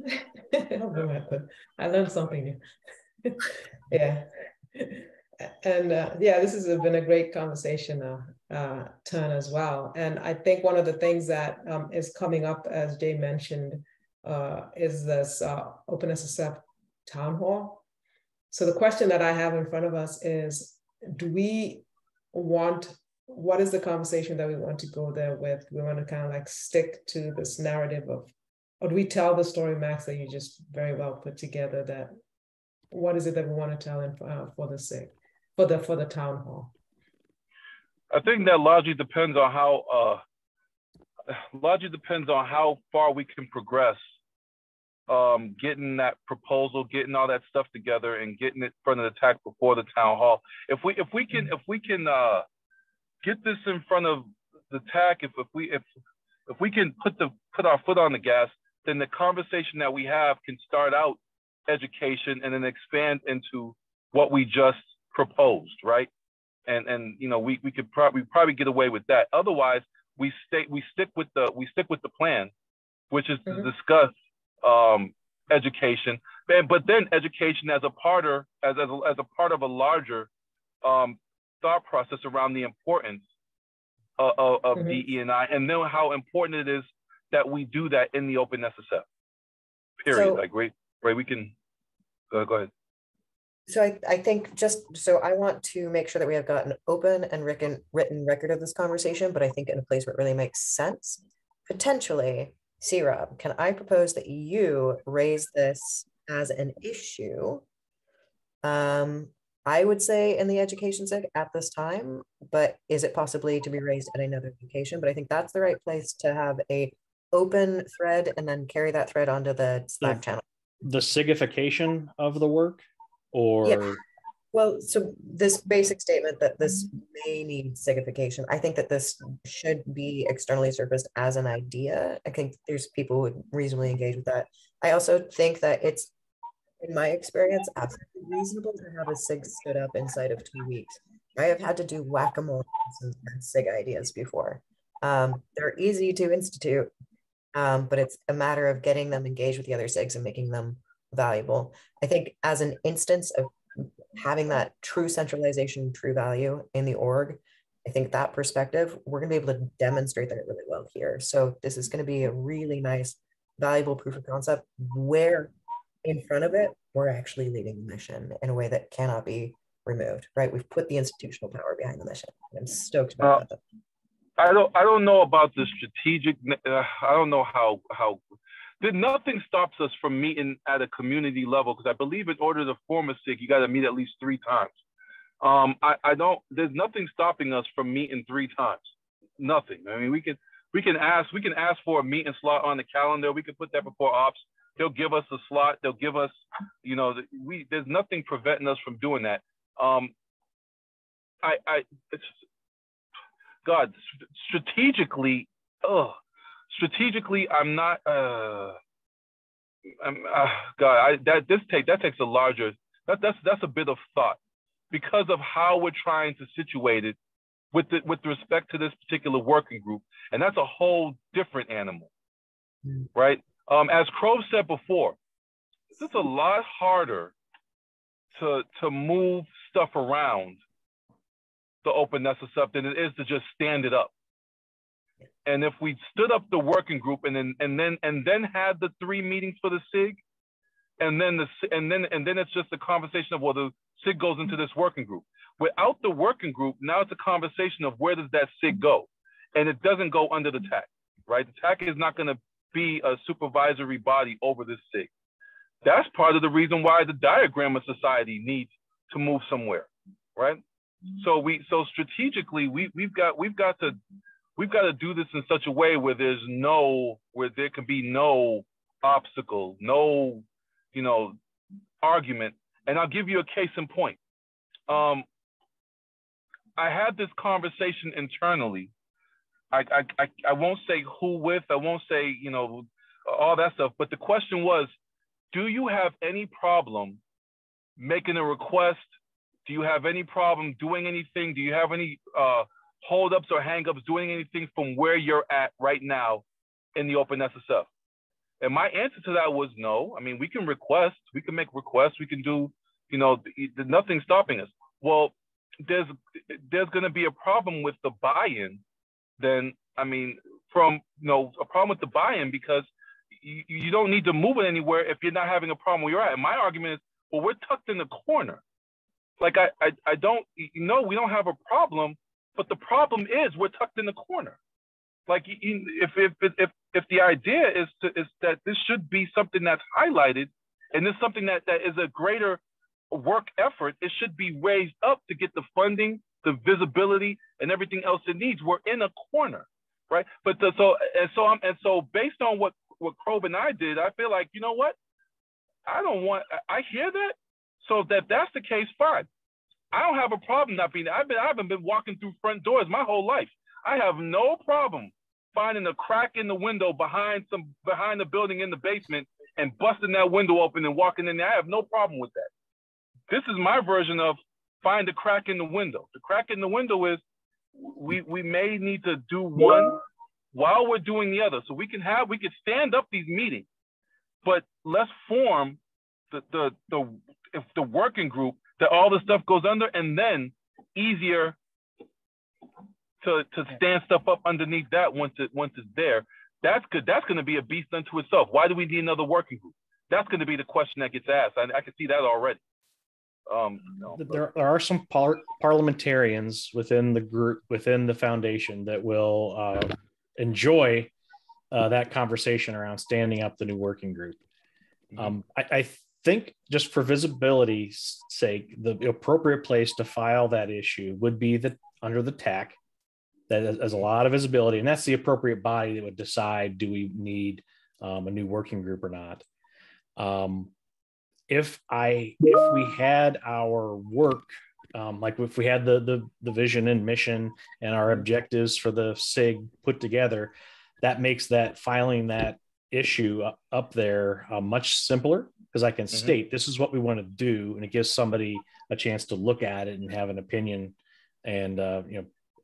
Elbow method. I learned something new. Yeah. And yeah, this has been a great conversation, Turn, as well. And I think one of the things that is coming up, as Jay mentioned, is this Open SSF town hall. So the question that I have in front of us is, what is the conversation that we want to go there with? We want to kind of like stick to this narrative of, or do we tell the story, Max, that you just very well put together, that what is it that we want to tell for the SIG, for the town hall? I think that largely depends on how far we can progress, getting that proposal, getting all that stuff together, and getting it in front of the TAC before the town hall. If we can get this in front of the TAC, if we can put our foot on the gas, then the conversation that we have can start out education and then expand into what we just proposed, right? And you know, we could probably get away with that. Otherwise, we stick with the plan, which is to discuss education, but then education as a part of a larger thought process around the importance of DE&I, and know how important it is that we do that in the open SSF. Period. So, like, right, we can go ahead. So I think I want to make sure that we have got an open and written record of this conversation, but I think in a place where it really makes sense. Potentially, C-Rob, can I propose that you raise this as an issue? I would say in the education SIG at this time, but is it possibly to be raised at another location? But I think that's the right place to have a open thread and then carry that thread onto the Slack channel. The SIGification of the work? Or yeah. Well, so this basic statement that this may need SIGification, I think that this should be externally surfaced as an idea. I think there's people who would reasonably engage with that. I also think that it's, in my experience, absolutely reasonable to have a SIG stood up inside of 2 weeks. I have had to do whack-a-mole and SIG ideas before. They're easy to institute, but it's a matter of getting them engaged with the other SIGs and making them valuable. I think as an instance of having that true centralization, true value in the org, I think that perspective, we're going to be able to demonstrate that really well here. So this is going to be a really nice, valuable proof of concept where in front of it, we're actually leading the mission in a way that cannot be removed, right? We've put the institutional power behind the mission. I'm stoked about that. I don't know about the strategic, I don't know how nothing stops us from meeting at a community level, because I believe in order to form a SIG, you got to meet at least 3 times. There's nothing stopping us from meeting 3 times. Nothing. I mean, we can ask for a meeting slot on the calendar. We can put that before ops. They'll give us a slot. They'll give us, you know, there's nothing preventing us from doing that. Strategically, I'm not. That takes a larger. That's a bit of thought, because of how we're trying to situate it with respect to this particular working group, and that's a whole different animal, right? As Crow said before, it's a lot harder to move stuff around the open SSF than it is to just stand it up. And if we stood up the working group and then had the 3 meetings for the SIG, and then it's just a conversation of, well, the SIG goes into this working group. Without the working group, now it's a conversation of where does that SIG go, and it doesn't go under the TAC, right? The TAC is not going to be a supervisory body over this SIG. That's part of the reason why the diagram of society needs to move somewhere, right? So strategically we've got to do this in such a way where there can be no obstacle, no, you know, argument. And I'll give you a case in point. I had this conversation internally. I won't say who with, I won't say, you know, all that stuff, but the question was, do you have any problem making a request? Do you have any problem doing anything? Do you have any holdups or hangups doing anything from where you're at right now in the open SSF? And my answer to that was no. I mean, we can request, we can make requests, we can do, you know, nothing's stopping us. Well, there's going to be a problem with the buy-in. Then, I mean, a problem with the buy-in, because you don't need to move it anywhere if you're not having a problem where you're at. And my argument is, well, we're tucked in the corner. Like I don't, we don't have a problem, but the problem is we're tucked in the corner. Like if the idea is that this should be something that's highlighted, and this is something that is a greater work effort, it should be raised up to get the funding, the visibility, and everything else it needs. We're in a corner, right? But so based on what Krove and I did, I feel like, you know what? I hear that. So if that's the case, fine. I don't have a problem not being. I haven't been walking through front doors my whole life. I have no problem finding a crack in the window behind the building in the basement and busting that window open and walking in there. I have no problem with that. This is my version of find a crack in the window. The crack in the window is we may need to do one while we're doing the other. So we could stand up these meetings, but let's form the working group that all the stuff goes under, and then easier to stand stuff up underneath that once it's there. That's good. That's going to be a beast unto itself. Why do we need another working group? That's going to be the question that gets asked. I can see that already. There are some parliamentarians within the group, within the foundation, that will enjoy that conversation around standing up the new working group. I think just for visibility's sake, the appropriate place to file that issue would be under the TAC. That has a lot of visibility, and that's the appropriate body that would decide, do we need a new working group or not. If we had our work, like if we had the vision and mission and our objectives for the SIG put together, that makes filing that issue up there much simpler, because I can state this is what we want to do, and it gives somebody a chance to look at it and have an opinion, and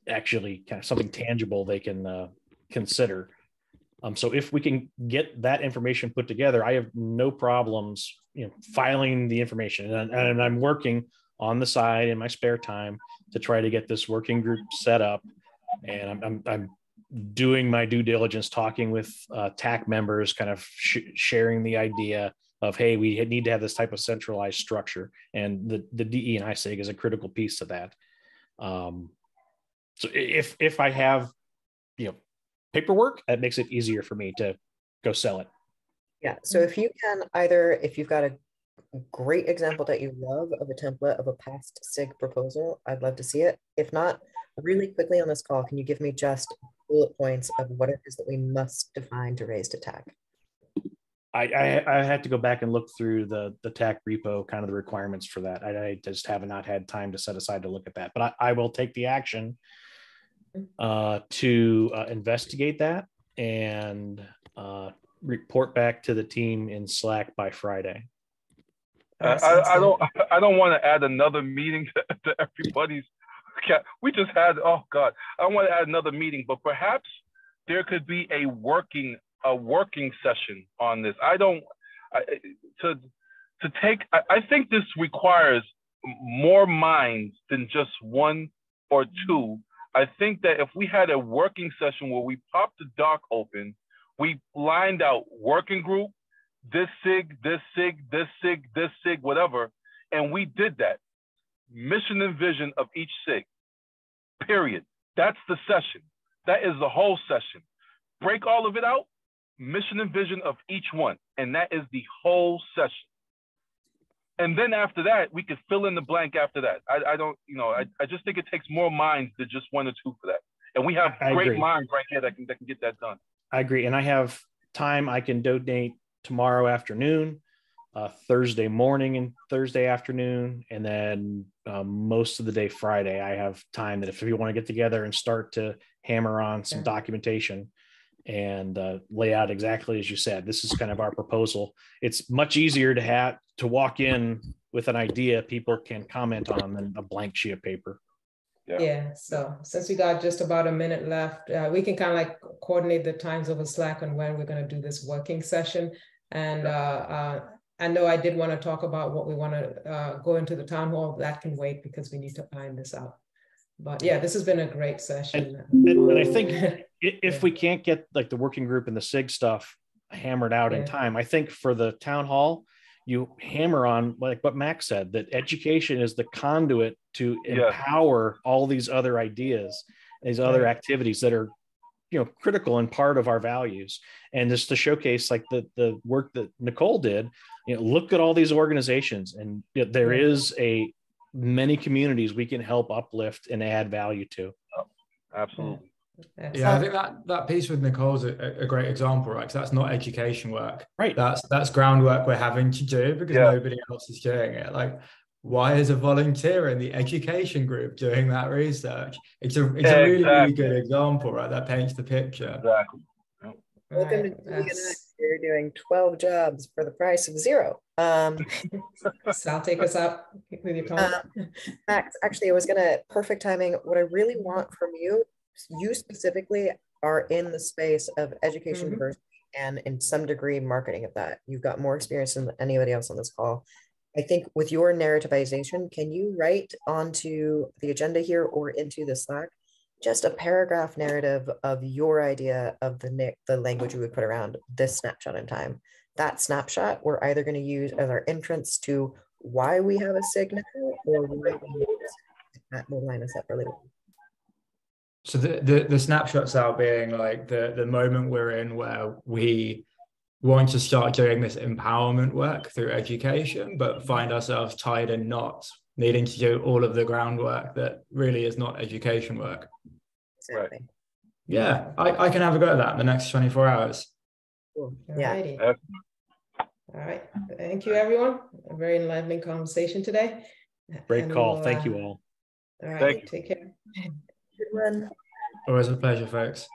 actually kind of something tangible they can consider. So if we can get that information put together, I have no problems, filing the information, and I'm working on the side in my spare time to try to get this working group set up. And I'm doing my due diligence, talking with TAC members, kind of sharing the idea of, hey, we need to have this type of centralized structure, and the DE&I SIG is a critical piece to that. So if I have, paperwork, that makes it easier for me to go sell it. Yeah. So if you've got a great example that you love of a template of a past SIG proposal, I'd love to see it. If not, really quickly on this call, can you give me just bullet points of what it is that we must define to raise to TAC? I had to go back and look through the TAC repo, kind of the requirements for that. I just have not had time to set aside to look at that, but I will take the action to investigate that and report back to the team in Slack by Friday. I don't want to add another meeting to everybody's. We just had, oh God, I don't want to add another meeting, but perhaps there could be a working session on this. I think this requires more minds than just one or two. I think that if we had a working session where we popped the doc open, we lined out working group, this SIG, this SIG, this SIG, this SIG, whatever, and we did that. Mission and vision of each SIG, period. That's the session. That is the whole session. Break all of it out, mission and vision of each one, and that is the whole session. And then after that, we could fill in the blank after that. I just think it takes more minds than just one or two for that. And we have great minds right here that can get that done. I agree. And I have time I can donate tomorrow afternoon, Thursday morning and Thursday afternoon, and then most of the day Friday. I have time that if you want to get together and start to hammer on some documentation and lay out exactly as you said, this is kind of our proposal. It's much easier to walk in with an idea people can comment on than a blank sheet of paper. Yeah. So since we got just about a minute left, we can kind of like coordinate the times over Slack on when we're going to do this working session. And I know I did want to talk about what we want to go into the town hall. That can wait because we need to iron this out. But yeah, this has been a great session. And I think if we can't get like the working group and the SIG stuff hammered out in time, I think for the town hall, you hammer on, like what Max said, that education is the conduit to empower all these other ideas, these other activities that are, critical and part of our values. And just to showcase like the work that Nicole did, look at all these organizations, and there is many communities we can help uplift and add value to. Absolutely. Yeah, I think that piece with Nicole's a great example, right? Because that's not education work, right? That's groundwork we're having to do because nobody else is doing it. Like, why is a volunteer in the education group doing that research? It's a really, really good example, right? That paints the picture. Exactly. Welcome to DEI. You're doing 12 jobs for the price of 0. Sal, take us out with your comment. Max, actually, I was perfect timing. What I really want from you specifically are in the space of education diversity and in some degree marketing of that. You've got more experience than anybody else on this call. I think with your narrativization, can you write onto the agenda here or into the Slack just a paragraph narrative of your idea of the language we would put around this snapshot in time? That snapshot we're either going to use as our entrance to why we have a SIG now, or why we use that will line us up really well. So the snapshots out being like the moment we're in where we want to start doing this empowerment work through education, but find ourselves tied in knots, needing to do all of the groundwork that really is not education work. Exactly. Right. Yeah, I can have a go at that in the next 24 hours. Cool. Yeah. All right. Thank you, everyone. A very enlightening conversation today. Great call. Thank you all. All right. Take care. Good one. Always a pleasure, folks.